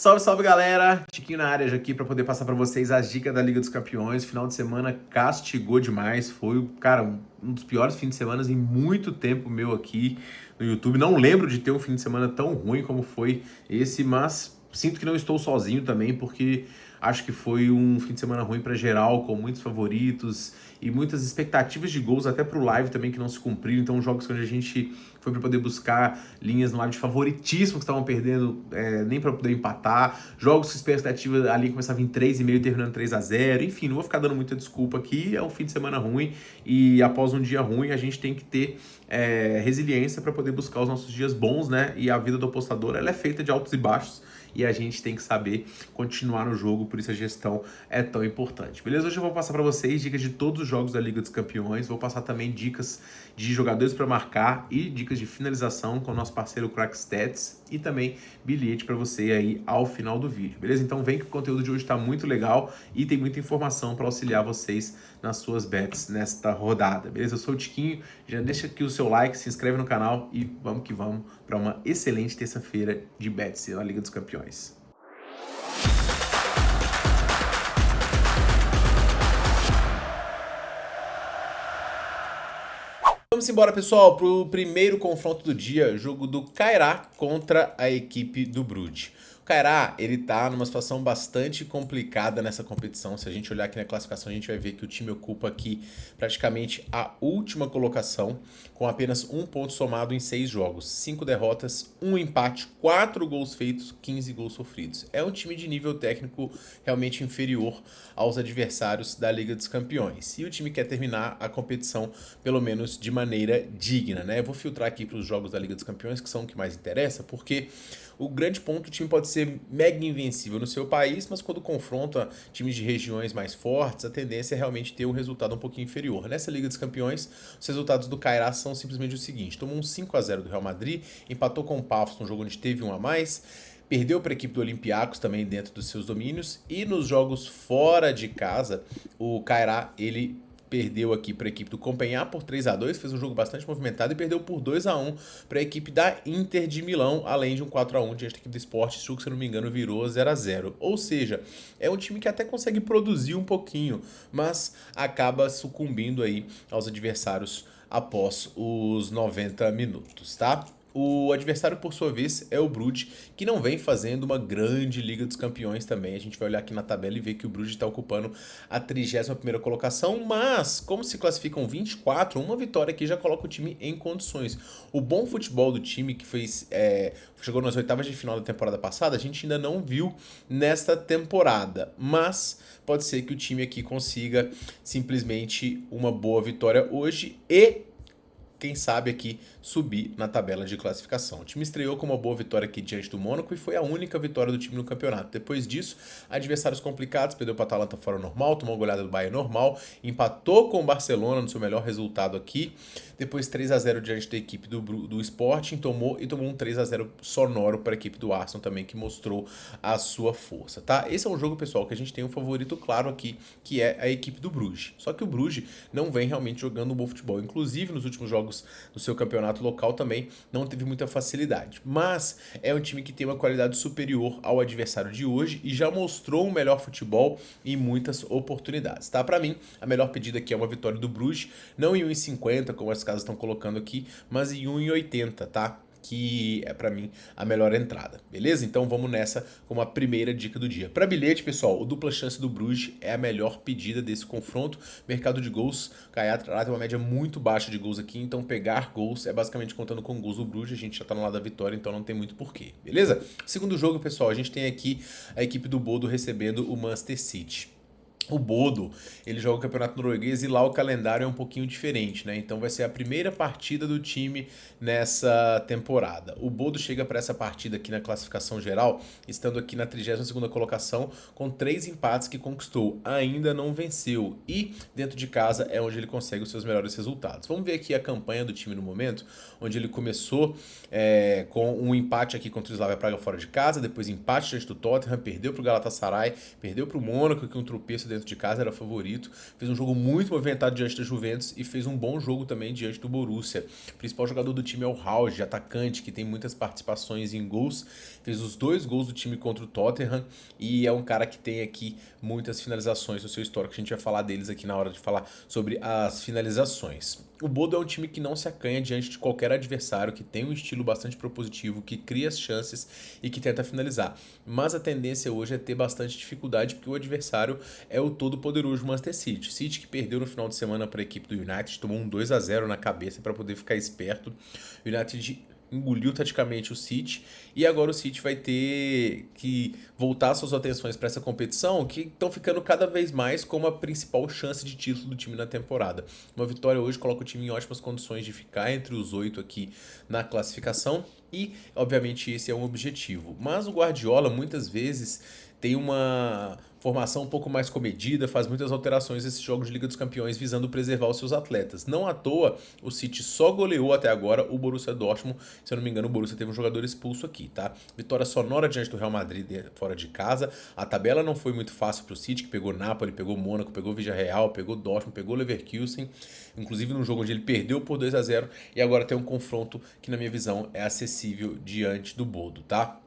Salve, salve galera! Tiquinho na área já aqui para poder passar para vocês as dicas da Liga dos Campeões. Final de semana castigou demais, foi, cara, um dos piores fins de semana em muito tempo meu aqui no YouTube. Não lembro de ter um fim de semana tão ruim como foi esse, mas sinto que não estou sozinho também, porque acho que foi um fim de semana ruim para geral, com muitos favoritos e muitas expectativas de gols até para o live também que não se cumpriram. Então, jogos onde a gente foi para poder buscar linhas no lado de favoritismo que estavam perdendo, nem para poder empatar. Jogos com expectativa ali começava em 3,5 e terminando 3-0. Enfim, não vou ficar dando muita desculpa aqui. É um fim de semana ruim e após um dia ruim a gente tem que ter resiliência para poder buscar os nossos dias bons, né? E a vida do apostador ela é feita de altos e baixos e a gente tem que saber continuar no jogo, por isso a gestão é tão importante. Beleza? Hoje eu vou passar para vocês dicas de todos os jogos da Liga dos Campeões, vou passar também dicas de jogadores para marcar e dicas de finalização com o nosso parceiro Crack Stats e também bilhete para você aí ao final do vídeo, beleza? Então vem que o conteúdo de hoje está muito legal e tem muita informação para auxiliar vocês nas suas bets nesta rodada, beleza? Eu sou o Tiquinho, já deixa aqui o seu like, se inscreve no canal e vamos que vamos para uma excelente terça-feira de bets na Liga dos Campeões. Vamos embora, pessoal, para o primeiro confronto do dia, jogo do Cairá contra a equipe do Bruges. O Cairá, ele tá numa situação bastante complicada nessa competição. Se a gente olhar aqui na classificação, a gente vai ver que o time ocupa aqui praticamente a última colocação, com apenas um ponto somado em 6 jogos. 5 derrotas, 1 empate, 4 gols feitos, 15 gols sofridos. É um time de nível técnico realmente inferior aos adversários da Liga dos Campeões. E o time quer terminar a competição, pelo menos de maneira digna, né? Eu vou filtrar aqui para os jogos da Liga dos Campeões, que são o que mais interessa, porque o grande ponto, o time pode ser mega invencível no seu país, mas quando confronta times de regiões mais fortes, a tendência é realmente ter um resultado um pouquinho inferior. Nessa Liga dos Campeões, os resultados do Cairá são simplesmente o seguinte: tomou um 5-0 do Real Madrid, empatou com o Pafos num jogo onde teve um a mais, perdeu para a equipe do Olympiacos também dentro dos seus domínios, e nos jogos fora de casa, o Cairá, ele perdeu aqui para a equipe do Copenhague por 3-2, fez um jogo bastante movimentado e perdeu por 2-1 para a equipe da Inter de Milão, além de um 4-1 diante da equipe do Sport, que se eu não me engano virou 0-0. Ou seja, é um time que até consegue produzir um pouquinho, mas acaba sucumbindo aí aos adversários após os 90 minutos, tá? O adversário, por sua vez, é o Bruges, que não vem fazendo uma grande Liga dos Campeões também. A gente vai olhar aqui na tabela e ver que o Bruges está ocupando a 31ª colocação, mas como se classificam 24, uma vitória aqui já coloca o time em condições. O bom futebol do time que chegou nas oitavas de final da temporada passada, a gente ainda não viu nesta temporada, mas pode ser que o time aqui consiga simplesmente uma boa vitória hoje e quem sabe aqui subir na tabela de classificação. O time estreou com uma boa vitória aqui diante do Mônaco e foi a única vitória do time no campeonato. Depois disso, adversários complicados, perdeu para a Atalanta fora normal, tomou uma goleada do Bayern normal, empatou com o Barcelona no seu melhor resultado aqui, depois 3-0 diante da equipe do Sporting, tomou um 3-0 sonoro para a equipe do Arsenal também, que mostrou a sua força, tá? Esse é um jogo, pessoal, que a gente tem um favorito claro aqui, que é a equipe do Bruges. Só que o Bruges não vem realmente jogando um bom futebol, inclusive nos últimos jogos do seu campeonato local também não teve muita facilidade, mas é um time que tem uma qualidade superior ao adversário de hoje e já mostrou um melhor futebol em muitas oportunidades, tá? Para mim, a melhor pedida aqui é uma vitória do Bruges, não em 1,50 como as casas estão colocando aqui, mas em 1,80, tá? Que é pra mim a melhor entrada, beleza? Então vamos nessa com a primeira dica do dia. Para bilhete, pessoal, o dupla chance do Bruges é a melhor pedida desse confronto. Mercado de gols, Cairá tem uma média muito baixa de gols aqui, então pegar gols é basicamente contando com gols do Bruges. A gente já tá no lado da vitória, então não tem muito porquê, beleza? Segundo jogo, pessoal, a gente tem aqui a equipe do Bodo recebendo o Manchester City. O Bodo, ele joga o campeonato norueguês e lá o calendário é um pouquinho diferente, né? Então vai ser a primeira partida do time nessa temporada. O Bodo chega para essa partida aqui na classificação geral, estando aqui na 32ª colocação, com 3 empates que conquistou. Ainda não venceu e dentro de casa é onde ele consegue os seus melhores resultados. Vamos ver aqui a campanha do time no momento, onde ele começou com um empate aqui contra o Slavia Praga fora de casa, depois empate diante do Tottenham, perdeu para o Galatasaray, perdeu para o Mônaco, que um tropeço dentro de casa, era favorito, fez um jogo muito movimentado diante da Juventus e fez um bom jogo também diante do Borussia. O principal jogador do time é o Hauge, atacante, que tem muitas participações em gols, fez os 2 gols do time contra o Tottenham e é um cara que tem aqui muitas finalizações no seu histórico, a gente vai falar deles aqui na hora de falar sobre as finalizações. O Bodo é um time que não se acanha diante de qualquer adversário, que tem um estilo bastante propositivo, que cria as chances e que tenta finalizar. Mas a tendência hoje é ter bastante dificuldade porque o adversário é o todo poderoso Manchester City. City que perdeu no final de semana para a equipe do United, tomou um 2-0 na cabeça para poder ficar esperto. O United engoliu taticamente o City e agora o City vai ter que voltar suas atenções para essa competição, que estão ficando cada vez mais como a principal chance de título do time na temporada. Uma vitória hoje coloca o time em ótimas condições de ficar entre os 8 aqui na classificação e, obviamente, esse é um objetivo. Mas o Guardiola muitas vezes tem uma formação um pouco mais comedida, faz muitas alterações nesses jogos de Liga dos Campeões visando preservar os seus atletas. Não à toa, o City só goleou até agora o Borussia Dortmund. Se eu não me engano, o Borussia teve um jogador expulso aqui, tá? Vitória sonora diante do Real Madrid fora de casa. A tabela não foi muito fácil pro City, que pegou Napoli, pegou Mônaco, pegou Villarreal, pegou Dortmund, pegou Leverkusen. Inclusive num jogo onde ele perdeu por 2-0 e agora tem um confronto que, na minha visão, é acessível diante do Bodo, tá?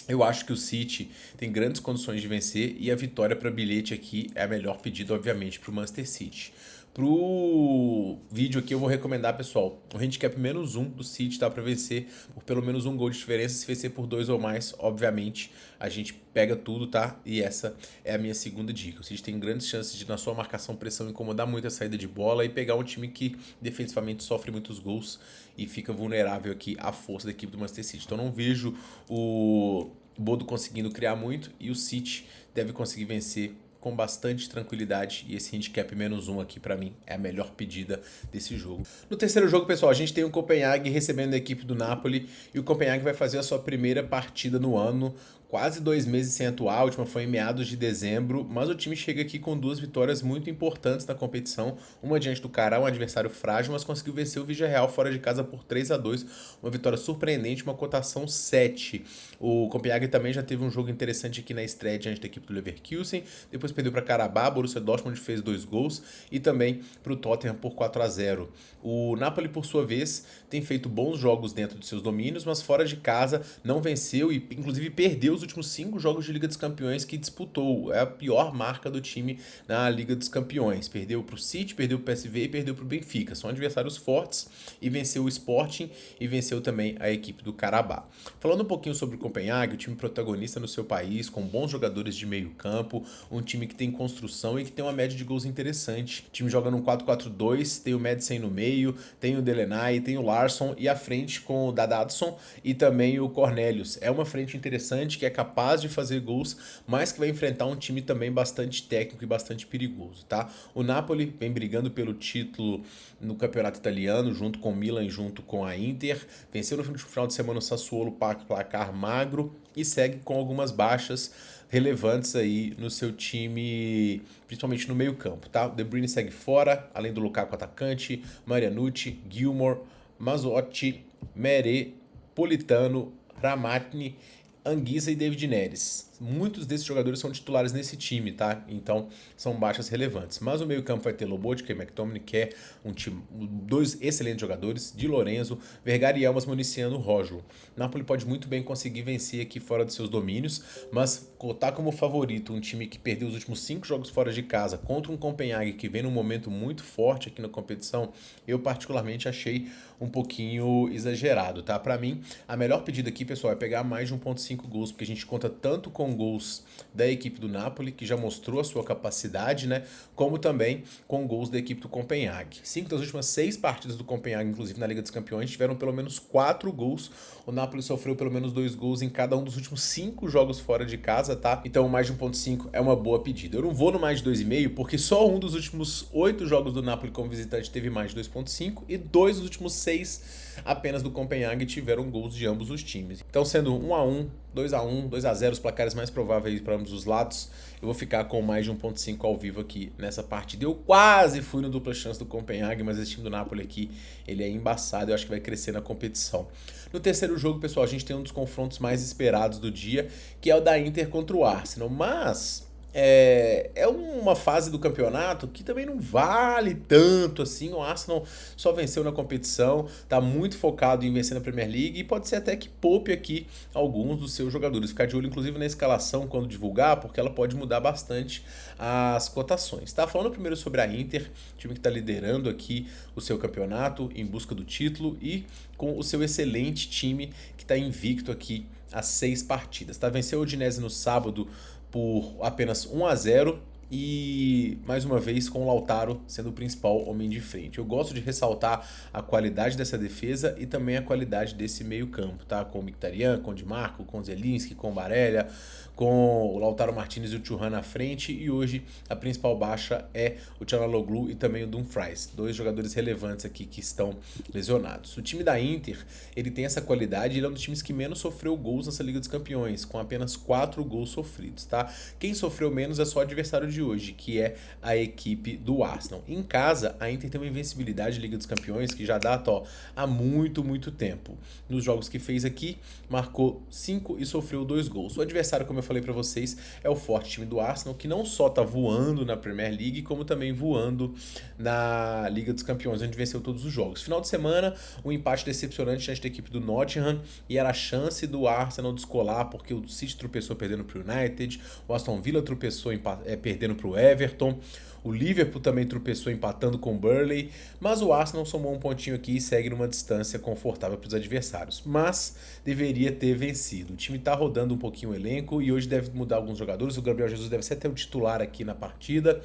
Eu acho que o City tem grandes condições de vencer e a vitória para bilhete aqui é a melhor pedida, obviamente, para o Manchester City. Pro vídeo aqui eu vou recomendar, pessoal, o handicap -1 do City tá para vencer por pelo menos um gol de diferença. Se vencer por 2 ou mais, obviamente, a gente pega tudo, tá? E essa é a minha segunda dica. O City tem grandes chances de, na sua marcação pressão, incomodar muito a saída de bola e pegar um time que defensivamente sofre muitos gols e fica vulnerável aqui à força da equipe do Manchester City. Então não vejo o Bodo conseguindo criar muito e o City deve conseguir vencer com bastante tranquilidade e esse handicap -1 aqui pra mim é a melhor pedida desse jogo. No terceiro jogo, pessoal, a gente tem o Copenhague recebendo a equipe do Napoli e o Copenhague vai fazer a sua primeira partida no ano, quase 2 meses sem atuar, a última foi em meados de dezembro, mas o time chega aqui com 2 vitórias muito importantes na competição, uma diante do Cará, um adversário frágil, mas conseguiu vencer o Villarreal fora de casa por 3-2, uma vitória surpreendente, uma cotação 7. O Copenhague também já teve um jogo interessante aqui na estreia diante da equipe do Leverkusen, depois perdeu para Karabakh, Borussia Dortmund fez 2 gols e também para o Tottenham por 4-0. O Napoli, por sua vez, tem feito bons jogos dentro de seus domínios, mas fora de casa não venceu e inclusive perdeu os últimos 5 jogos de Liga dos Campeões que disputou. É a pior marca do time na Liga dos Campeões. Perdeu para o City, perdeu para o PSV e perdeu para o Benfica. São adversários fortes e venceu o Sporting e venceu também a equipe do Karabakh. Falando um pouquinho sobre o Copenhague, o time protagonista no seu país, com bons jogadores de meio campo, um time que tem construção e que tem uma média de gols interessante. O time joga num 4-4-2, tem o Madsen no meio, tem o Delaney, tem o Larsson e à frente com o Dadadson e também o Cornelius. É uma frente interessante que é capaz de fazer gols, mas que vai enfrentar um time também bastante técnico e bastante perigoso, tá? O Napoli vem brigando pelo título no campeonato italiano, junto com o Milan e junto com a Inter. Venceu no final de semana o Sassuolo, placar magro, e segue com algumas baixas relevantes aí no seu time, principalmente no meio campo, tá? O De Bruyne segue fora, além do Lukaku atacante, Marianucci, Gilmour, Mazzotti, Meret, Politano, Ramatni, Anguissa e David Neres. Muitos desses jogadores são titulares nesse time, tá? Então são baixas relevantes. Mas o meio-campo vai ter Lobotka e McTominay, que é um time, 2 excelentes jogadores, Di Lorenzo, Vergara e Elmas municiando o Rojo. Napoli pode muito bem conseguir vencer aqui fora dos seus domínios, mas cotar como favorito um time que perdeu os últimos 5 jogos fora de casa contra um Copenhague que vem num momento muito forte aqui na competição, eu particularmente achei um pouquinho exagerado, tá? Pra mim, a melhor pedida aqui, pessoal, é pegar mais de 1.5 gols, porque a gente conta tanto com gols da equipe do Napoli, que já mostrou a sua capacidade, né? Como também com gols da equipe do Copenhague. 5 das últimas 6 partidas do Copenhague, inclusive na Liga dos Campeões, tiveram pelo menos 4 gols. O Napoli sofreu pelo menos 2 gols em cada um dos últimos 5 jogos fora de casa, tá? Então mais de 1.5 é uma boa pedida. Eu não vou no mais de 2,5, porque só um dos últimos 8 jogos do Napoli como visitante teve mais de 2.5 e 2 dos últimos 6 apenas do Copenhague tiveram gols de ambos os times. Então, sendo 1-1, 2-1, 2-0, os placares mais prováveis para ambos os lados, eu vou ficar com mais de 1.5 ao vivo aqui nessa partida. Eu quase fui no dupla chance do Copenhague, mas esse time do Napoli aqui, ele é embaçado, eu acho que vai crescer na competição. No terceiro jogo, pessoal, a gente tem um dos confrontos mais esperados do dia, que é o da Inter contra o Arsenal, mas é uma fase do campeonato que também não vale tanto assim. O Arsenal só venceu na competição, tá muito focado em vencer na Premier League e pode ser até que poupe aqui alguns dos seus jogadores. Ficar de olho inclusive na escalação quando divulgar, porque ela pode mudar bastante as cotações. Tá falando primeiro sobre a Inter, time que está liderando aqui o seu campeonato em busca do título e com o seu excelente time que está invicto aqui as 6 partidas. Tá? Venceu o Udinese no sábado por apenas 1-0 e mais uma vez com o Lautaro sendo o principal homem de frente. Eu gosto de ressaltar a qualidade dessa defesa e também a qualidade desse meio-campo, tá? Com o Mkhitaryan, com o Di Marco, com o Zielinski, com o Barella, com o Lautaro Martinez e o Thuram na frente, e hoje a principal baixa é o Çalhanoğlu e também o Dumfries, 2 jogadores relevantes aqui que estão lesionados. O time da Inter, ele tem essa qualidade, ele é um dos times que menos sofreu gols nessa Liga dos Campeões, com apenas 4 gols sofridos, tá? Quem sofreu menos é só o adversário de hoje, que é a equipe do Arsenal. Em casa, a Inter tem uma invencibilidade de Liga dos Campeões que já data há muito tempo. Nos jogos que fez aqui, marcou 5 e sofreu 2 gols. O adversário, como eu falei para vocês, é o forte time do Arsenal, que não só tá voando na Premier League, como também voando na Liga dos Campeões, onde venceu todos os jogos. Final de semana, um empate decepcionante diante da equipe do Nottingham, e era a chance do Arsenal descolar, porque o City tropeçou perdendo pro United, o Aston Villa tropeçou perdendo pro Everton, o Liverpool também tropeçou empatando com o Burnley, mas o Arsenal somou um pontinho aqui e segue numa distância confortável para os adversários. Mas deveria ter vencido. O time está rodando um pouquinho o elenco e hoje deve mudar alguns jogadores. O Gabriel Jesus deve ser até o titular aqui na partida.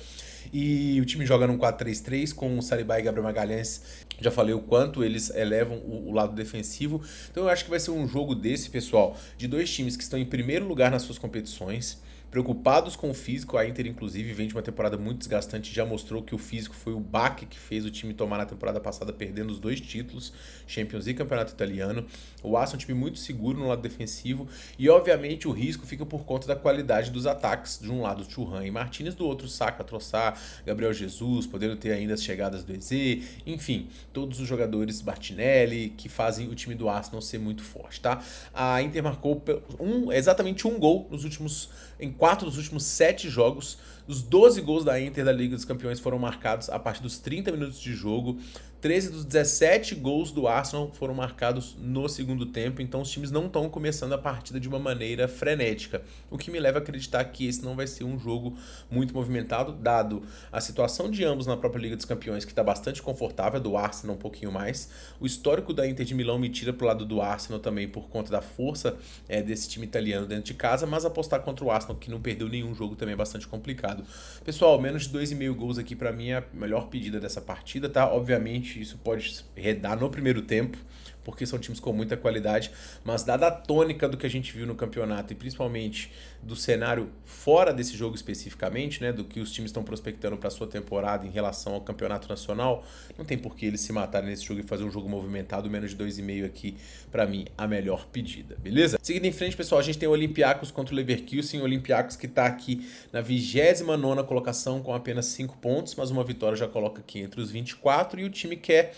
E o time joga num 4-3-3 com o Saliba e Gabriel Magalhães. Já falei o quanto eles elevam o lado defensivo. Então eu acho que vai ser um jogo desse, pessoal, de 2 times que estão em primeiro lugar nas suas competições, preocupados com o físico. A Inter, inclusive, vem de uma temporada muito desgastante, já mostrou que o físico foi o baque que fez o time tomar na temporada passada, perdendo os 2 títulos, Champions e Campeonato Italiano. O Arsenal é um time muito seguro no lado defensivo e, obviamente, o risco fica por conta da qualidade dos ataques. De um lado, Thuram e Martinez, do outro, Saka, Trossard, Gabriel Jesus, podendo ter ainda as chegadas do Eze, enfim, todos os jogadores, Martinelli, que fazem o time do Arsenal ser muito forte, tá? A Inter marcou exatamente um gol em 4 dos últimos 7 jogos. Os 12 gols da Inter da Liga dos Campeões foram marcados a partir dos 30 minutos de jogo. 13 dos 17 gols do Arsenal foram marcados no segundo tempo, então os times não estão começando a partida de uma maneira frenética, o que me leva a acreditar que esse não vai ser um jogo muito movimentado, dado a situação de ambos na própria Liga dos Campeões, que está bastante confortável, do Arsenal um pouquinho mais. O histórico da Inter de Milão me tira pro lado do Arsenal também por conta da força desse time italiano dentro de casa, mas apostar contra o Arsenal, que não perdeu nenhum jogo, também é bastante complicado. Pessoal, menos de 2,5 gols aqui para mim é a melhor pedida dessa partida, tá? Obviamente isso pode redar no primeiro tempo, porque são times com muita qualidade, mas dada a tônica do que a gente viu no campeonato e principalmente do cenário fora desse jogo especificamente, né, do que os times estão prospectando para sua temporada em relação ao campeonato nacional, não tem por que eles se matarem nesse jogo e fazer um jogo movimentado. Menos de 2,5 aqui, para mim, a melhor pedida, beleza? Seguindo em frente, pessoal, a gente tem o Olympiacos contra o Leverkusen. O Olympiacos que tá aqui na 29ª colocação com apenas 5 pontos, mas uma vitória já coloca aqui entre os 24, e o time quer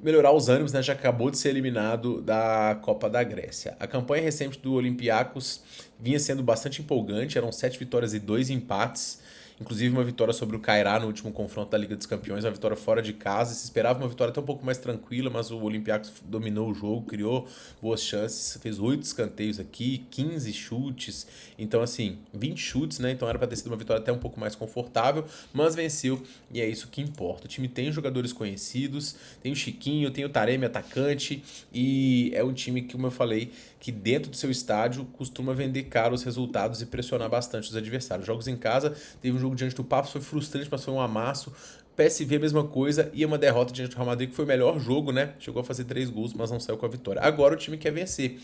melhorar os ânimos, né? Já acabou de ser eliminado da Copa da Grécia. A campanha recente do Olympiacos vinha sendo bastante empolgante, eram 7 vitórias e 2 empates, inclusive uma vitória sobre o Cairá no último confronto da Liga dos Campeões, uma vitória fora de casa. Se esperava uma vitória até um pouco mais tranquila, mas o Olympiacos dominou o jogo, criou boas chances, fez 8 escanteios aqui, 15 chutes, então assim, 20 chutes, né? Então era para ter sido uma vitória até um pouco mais confortável, mas venceu e é isso que importa. O time tem jogadores conhecidos, tem o Chiquinho, tem o Taremi, atacante, e é um time que, como eu falei, que dentro do seu estádio costuma vender caro os resultados e pressionar bastante os adversários. Jogos em casa, teve um jogo diante do Paphos, foi frustrante, mas foi um amasso. PSV, mesma coisa, e uma derrota diante do Real Madrid, que foi o melhor jogo, né? Chegou a fazer 3 gols, mas não saiu com a vitória. Agora o time quer vencer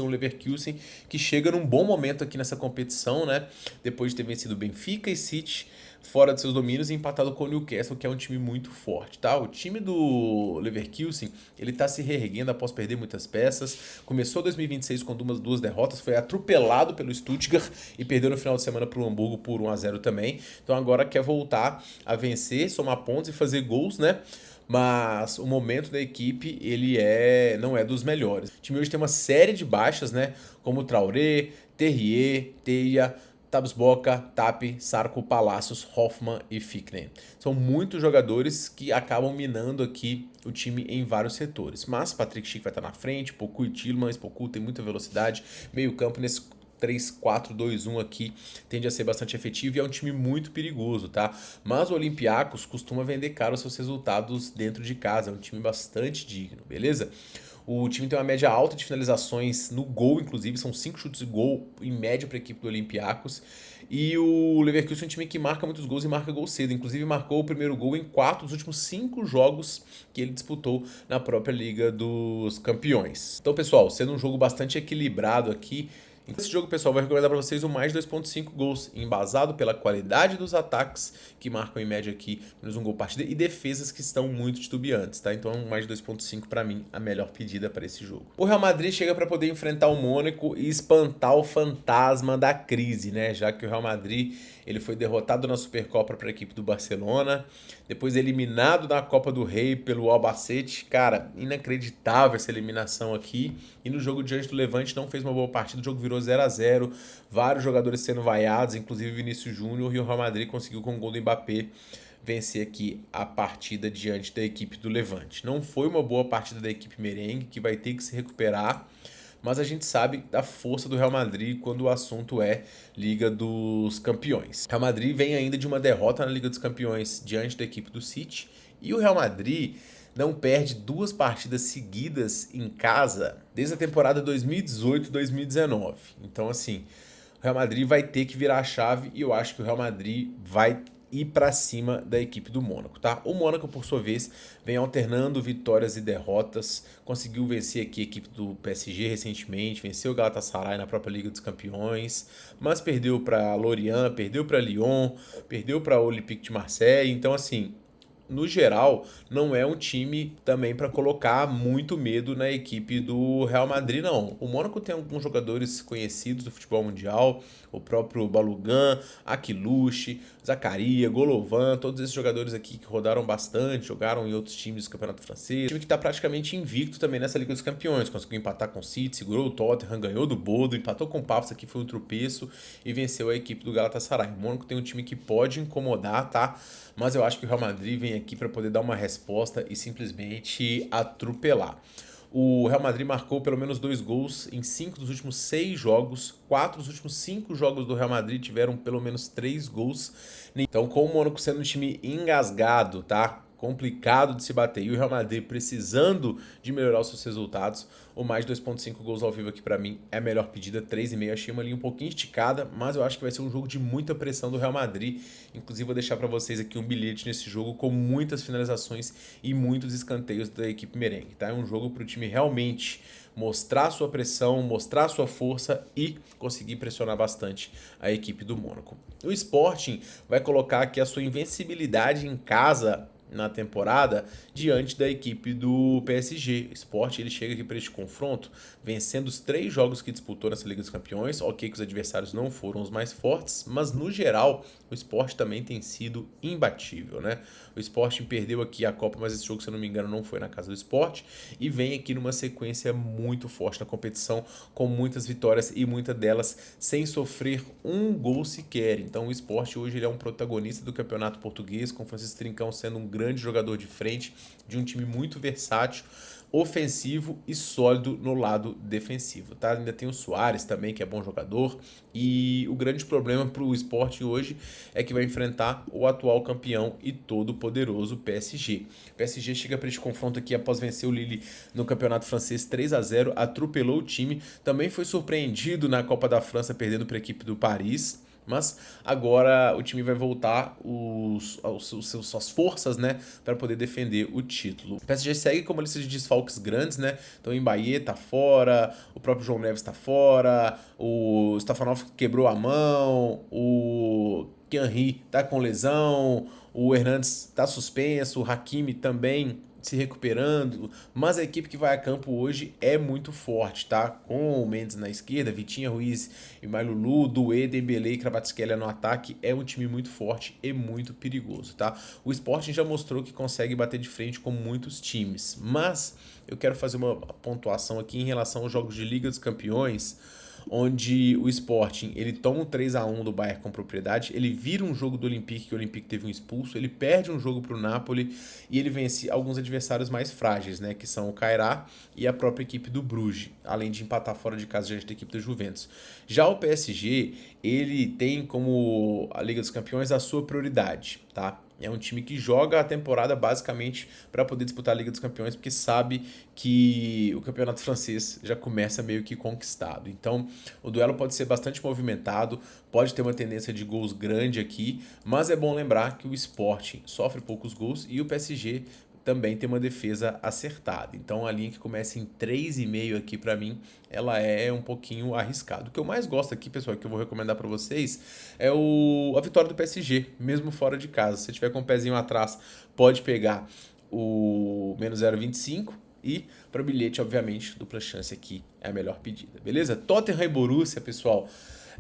um Leverkusen que chega num bom momento aqui nessa competição, né? Depois de ter vencido Benfica e City fora de seus domínios e empatado com o Newcastle, que é um time muito forte, tá? O time do Leverkusen, ele tá se reerguendo após perder muitas peças. Começou 2026 com duas derrotas, foi atropelado pelo Stuttgart e perdeu no final de semana pro Hamburgo por 1-0 também. Então agora quer voltar a vencer, somar pontos e fazer gols, né? Mas o momento da equipe, ele não é dos melhores. O time hoje tem uma série de baixas, né? Como Traoré, Terrier, Teia, Tabsboka, Tapi, Sarko, Palacios, Hoffman e Fickner. São muitos jogadores que acabam minando aqui o time em vários setores. Mas Patrick Schick vai estar na frente, Poku e Tielemans. Poku tem muita velocidade, meio campo nesse 3-4-2-1 aqui tende a ser bastante efetivo e é um time muito perigoso, tá? Mas o Olympiacos costuma vender caro os seus resultados dentro de casa, é um time bastante digno, beleza? O time tem uma média alta de finalizações no gol, inclusive, são 5 chutes de gol em média para a equipe do Olympiacos. E o Leverkusen é um time que marca muitos gols e marca gol cedo. Inclusive marcou o primeiro gol em 4 dos últimos 5 jogos que ele disputou na própria Liga dos Campeões. Então, pessoal, sendo um jogo bastante equilibrado aqui, nesse jogo, pessoal, vou recomendar para vocês o mais 2.5 gols, embasado pela qualidade dos ataques, que marcam em média aqui menos um gol partida, e defesas que estão muito titubeantes, tá? Então, mais 2.5 para mim, a melhor pedida para esse jogo. O Real Madrid chega para poder enfrentar o Mônaco e espantar o fantasma da crise, né? Já que o Real Madrid ele foi derrotado na Supercopa para a equipe do Barcelona, depois eliminado na Copa do Rei pelo Albacete. Cara, inacreditável essa eliminação aqui. E no jogo diante do Levante não fez uma boa partida, o jogo virou 0-0, vários jogadores sendo vaiados, inclusive Vinícius Júnior, e o Real Madrid conseguiu com o gol do Mbappé vencer aqui a partida diante da equipe do Levante. Não foi uma boa partida da equipe merengue, que vai ter que se recuperar, mas a gente sabe da força do Real Madrid quando o assunto é Liga dos Campeões. O Real Madrid vem ainda de uma derrota na Liga dos Campeões diante da equipe do City, e o Real Madrid não perde 2 partidas seguidas em casa desde a temporada 2018-2019. Então, assim, o Real Madrid vai ter que virar a chave e eu acho que o Real Madrid vai ir para cima da equipe do Mônaco, tá? O Mônaco, por sua vez, vem alternando vitórias e derrotas, conseguiu vencer aqui a equipe do PSG recentemente, venceu o Galatasaray na própria Liga dos Campeões, mas perdeu para Lorient, perdeu para Lyon, perdeu para Olympique de Marseille. Então, assim, no geral, não é um time também para colocar muito medo na equipe do Real Madrid, não. O Mônaco tem alguns jogadores conhecidos do futebol mundial, o próprio Balogun, Aquiluche, Zakaria, Golovan, todos esses jogadores aqui que rodaram bastante, jogaram em outros times do Campeonato Francês. Um time que está praticamente invicto também nessa Liga dos Campeões, conseguiu empatar com o City, segurou o Tottenham, ganhou do Bodo, empatou com o Paphos, aqui foi um tropeço e venceu a equipe do Galatasaray. O Mônaco tem um time que pode incomodar, tá? Mas eu acho que o Real Madrid vem aqui para poder dar uma resposta e simplesmente atropelar. O Real Madrid marcou pelo menos 2 gols em 5 dos últimos 6 jogos. 4 dos últimos 5 jogos do Real Madrid tiveram pelo menos 3 gols. Então, com o Mônaco sendo um time engasgado, tá? Complicado de se bater, e o Real Madrid precisando de melhorar os seus resultados, o mais 2.5 gols ao vivo aqui pra mim é a melhor pedida. 3,5 achei uma linha um pouquinho esticada, mas eu acho que vai ser um jogo de muita pressão do Real Madrid. Inclusive vou deixar pra vocês aqui um bilhete nesse jogo com muitas finalizações e muitos escanteios da equipe merengue, tá? É um jogo pro time realmente mostrar sua pressão, mostrar sua força e conseguir pressionar bastante a equipe do Mônaco. O Sporting vai colocar aqui a sua invencibilidade em casa na temporada diante da equipe do PSG. O Sport ele chega aqui para este confronto vencendo os 3 jogos que disputou nessa Liga dos Campeões. Ok que os adversários não foram os mais fortes, mas no geral o Sport também tem sido imbatível, né? O Sport perdeu aqui a Copa, mas esse jogo, se eu não me engano, não foi na casa do Sport, e vem aqui numa sequência muito forte na competição, com muitas vitórias e muitas delas sem sofrer um gol sequer. Então o Sport hoje ele é um protagonista do campeonato português, com o Francisco Trincão sendo um grande jogador de frente de um time muito versátil, ofensivo e sólido no lado defensivo, tá? Ainda tem o Suárez também, que é bom jogador, e o grande problema para o Sport hoje é que vai enfrentar o atual campeão e todo poderoso PSG. O PSG chega para este confronto aqui após vencer o Lille no campeonato francês 3-0, atropelou o time, também foi surpreendido na Copa da França perdendo para a equipe do Paris, mas agora o time vai voltar suas forças, né, para poder defender o título. O PSG segue com uma lista de desfalques grandes, né? Então o Mbappé tá fora, o próprio João Neves tá fora, o Stefanov quebrou a mão, o Henry tá com lesão, o Hernandes tá suspenso, o Hakimi também se recuperando, mas a equipe que vai a campo hoje é muito forte, tá? Com o Mendes na esquerda, Vitinha, Ruiz e Mailulu, Doué, Dembélé e Kvaratskhelia no ataque, é um time muito forte e muito perigoso, tá? O Sporting já mostrou que consegue bater de frente com muitos times, mas eu quero fazer uma pontuação aqui em relação aos jogos de Liga dos Campeões, onde o Sporting ele toma um 3-1 do Bayern com propriedade, ele vira um jogo do Olympique, que o Olympique teve um expulso, ele perde um jogo para o Napoli e ele vence alguns adversários mais frágeis, né, que são o Cagliari e a própria equipe do Bruges, além de empatar fora de casa diante da equipe da Juventus. Já o PSG, ele tem como a Liga dos Campeões a sua prioridade, tá? É um time que joga a temporada basicamente para poder disputar a Liga dos Campeões, porque sabe que o campeonato francês já começa meio que conquistado. Então, o duelo pode ser bastante movimentado, pode ter uma tendência de gols grande aqui, mas é bom lembrar que o Sporting sofre poucos gols e o PSG também tem uma defesa acertada. Então a linha que começa em 3,5 aqui para mim, ela é um pouquinho arriscada. O que eu mais gosto aqui, pessoal, que eu vou recomendar para vocês, é a vitória do PSG, mesmo fora de casa. Se você tiver com o pezinho atrás, pode pegar o menos 0,25 e para bilhete, obviamente, dupla chance aqui é a melhor pedida, beleza? Tottenham e Borussia, pessoal,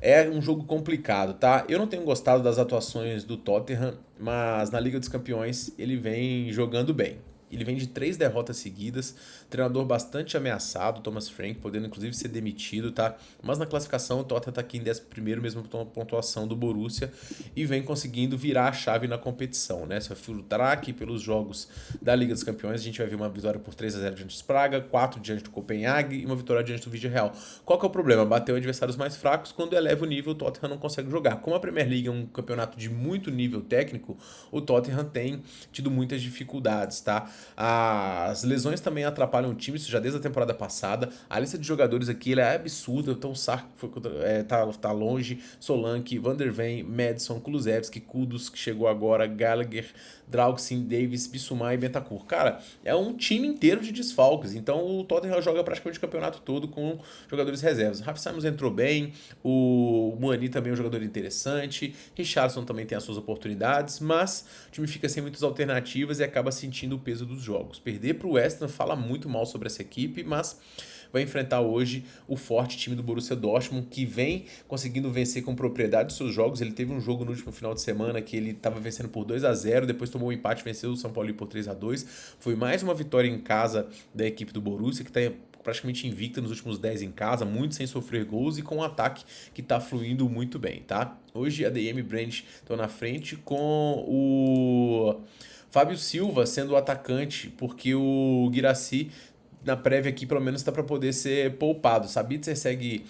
é um jogo complicado, tá? Eu não tenho gostado das atuações do Tottenham, mas na Liga dos Campeões ele vem jogando bem. Ele vem de 3 derrotas seguidas, treinador bastante ameaçado, Thomas Frank, podendo inclusive ser demitido, tá? Mas na classificação o Tottenham tá aqui em 11º, mesma pontuação do Borussia, e vem conseguindo virar a chave na competição, né? Se eu filtrar aqui pelos jogos da Liga dos Campeões, a gente vai ver uma vitória por 3-0 diante do Praga, 4 diante do Copenhague e uma vitória diante do Villarreal. Qual que é o problema? Bateu adversários mais fracos, quando eleva o nível, o Tottenham não consegue jogar. Como a Premier League é um campeonato de muito nível técnico, o Tottenham tem tido muitas dificuldades, tá? As lesões também atrapalham o time, isso já desde a temporada passada. A lista de jogadores aqui é absurda, então o Sark tá longe, Solanke, Van der Ven, Madison, Kulusevski, Kudus, que chegou agora, Gallagher, Draugsin, Davis, Bissouma e Bentancur. Cara, é um time inteiro de desfalques, então o Tottenham joga praticamente o campeonato todo com jogadores reservas. O Rafa Simons entrou bem, o Muani também é um jogador interessante, Richarlison também tem as suas oportunidades, mas o time fica sem muitas alternativas e acaba sentindo o peso dos jogos. Perder para o West Ham fala muito mal sobre essa equipe, mas vai enfrentar hoje o forte time do Borussia Dortmund, que vem conseguindo vencer com propriedade os seus jogos. Ele teve um jogo no último final de semana que ele estava vencendo por 2-0, depois tomou um empate, venceu o São Paulo por 3-2. Foi mais uma vitória em casa da equipe do Borussia, que está praticamente invicta nos últimos 10 em casa, muito sem sofrer gols e com um ataque que tá fluindo muito bem, tá? Hoje a DM Brandt estão na frente com o Fábio Silva sendo o atacante, porque o Guirassy na prévia aqui pelo menos está para poder ser poupado. Sabitzer segue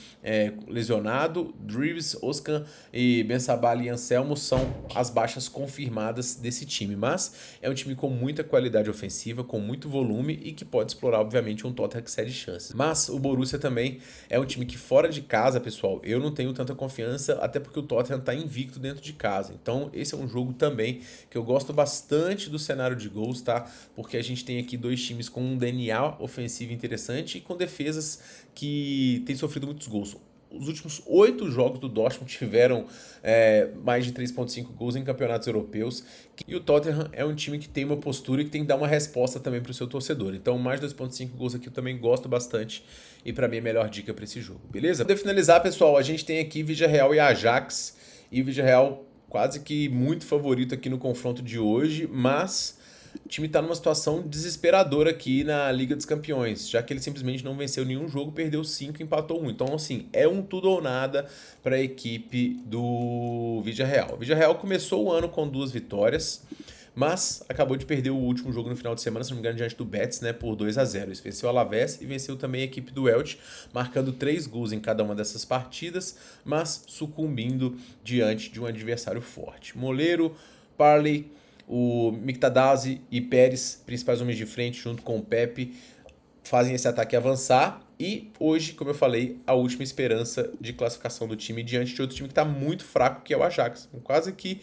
lesionado, Drives, Oscan e Bensabal e Anselmo são as baixas confirmadas desse time, mas é um time com muita qualidade ofensiva, com muito volume e que pode explorar obviamente um Tottenham que cede chances. Mas o Borussia também é um time que fora de casa, pessoal, eu não tenho tanta confiança, até porque o Tottenham está invicto dentro de casa. Então esse é um jogo também que eu gosto bastante do cenário de gols, tá? Porque a gente tem aqui dois times com um DNA ofensivo interessante e com defesas que têm sofrido muitos gols. Os últimos 8 jogos do Dortmund tiveram mais de 3,5 gols em campeonatos europeus. E o Tottenham é um time que tem uma postura e que tem que dar uma resposta também para o seu torcedor. Então, mais de 2,5 gols aqui eu também gosto bastante. E para mim, é a melhor dica para esse jogo. Beleza? Para finalizar, pessoal, a gente tem aqui Villarreal e Ajax. E o Villarreal quase que muito favorito aqui no confronto de hoje, mas o time está numa situação desesperadora aqui na Liga dos Campeões, já que ele simplesmente não venceu nenhum jogo, perdeu 5 e empatou 1. Então, assim, é um tudo ou nada para a equipe do Villarreal. O Villarreal começou o ano com 2 vitórias, mas acabou de perder o último jogo no final de semana, se não me engano, diante do Betis, né, por 2-0. Ele venceu o Alavés e venceu também a equipe do Elche, marcando 3 gols em cada uma dessas partidas, mas sucumbindo diante de um adversário forte. Moleiro, Parley, o Miktadase e Pérez, principais homens de frente, junto com o Pepe, fazem esse ataque avançar. E hoje, como eu falei, a última esperança de classificação do time diante de outro time que está muito fraco, que é o Ajax. Quase que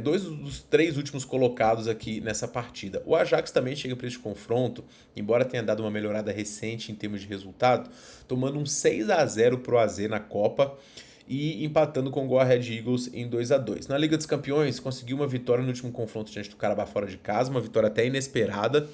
2 dos 3 últimos colocados aqui nessa partida. O Ajax também chega para esse confronto, embora tenha dado uma melhorada recente em termos de resultado, tomando um 6-0 pro AZ na Copa e empatando com o Go Ahead Eagles em 2-2. Na Liga dos Campeões, conseguiu uma vitória no último confronto diante do Karabakh fora de casa, uma vitória até inesperada,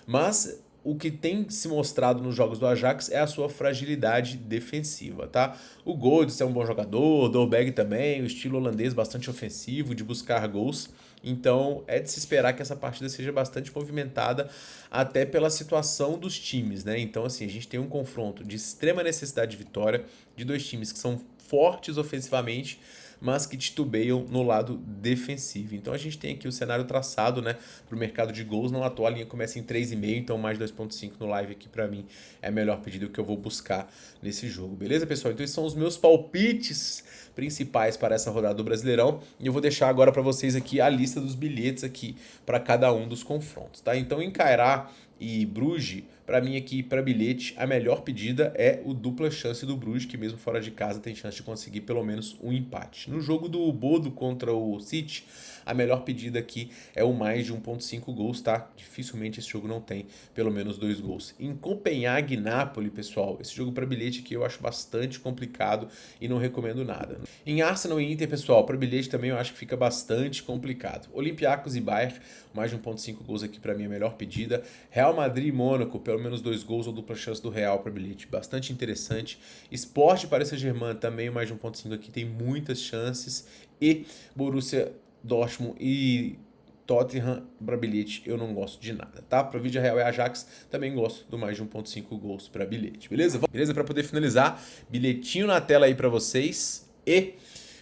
mas o que tem se mostrado nos jogos do Ajax é a sua fragilidade defensiva, tá? O Golds é um bom jogador, o Dolberg também, o estilo holandês bastante ofensivo, de buscar gols. Então é de se esperar que essa partida seja bastante movimentada até pela situação dos times, né? Então assim, a gente tem um confronto de extrema necessidade de vitória, de dois times que são fortes ofensivamente, mas que titubeiam no lado defensivo. Então a gente tem aqui o cenário traçado, né, para o mercado de gols. Não à toa a linha começa em 3,5, então mais 2,5 no live aqui para mim é a melhor pedido que eu vou buscar nesse jogo. Beleza, pessoal? Então esses são os meus palpites principais para essa rodada do Brasileirão. E eu vou deixar agora para vocês aqui a lista dos bilhetes aqui para cada um dos confrontos, tá? Então em Cairá e Bruges, para mim aqui para bilhete, a melhor pedida é o dupla chance do Bruges, que mesmo fora de casa tem chance de conseguir pelo menos um empate. No jogo do Bodo contra o City, a melhor pedida aqui é o mais de 1,5 gols, tá? Dificilmente esse jogo não tem pelo menos 2 gols. Em Copenhague e Napoli, pessoal, esse jogo para bilhete aqui eu acho bastante complicado e não recomendo nada. Em Arsenal e Inter, pessoal, para bilhete também eu acho que fica bastante complicado. Olympiacos e Bayern, mais de 1,5 gols aqui para mim é a melhor pedida. Real Madrid e Mônaco, pelo menos 2 gols ou dupla chance do Real para bilhete, bastante interessante. Sport Paris Saint-Germain também, mais de 1,5 aqui, tem muitas chances. E Borussia Dortmund e Tottenham para bilhete eu não gosto de nada, tá? Para vídeo Real e Ajax também gosto do mais de 1,5 gols para bilhete, beleza? Beleza? Para poder finalizar, bilhetinho na tela aí para vocês e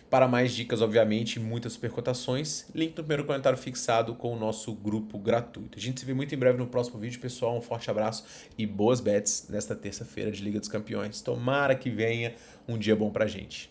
para mais dicas, obviamente, muitas supercotações, link no primeiro comentário fixado com o nosso grupo gratuito. A gente se vê muito em breve no próximo vídeo, pessoal. Um forte abraço e boas bets nesta terça-feira de Liga dos Campeões. Tomara que venha um dia bom pra gente.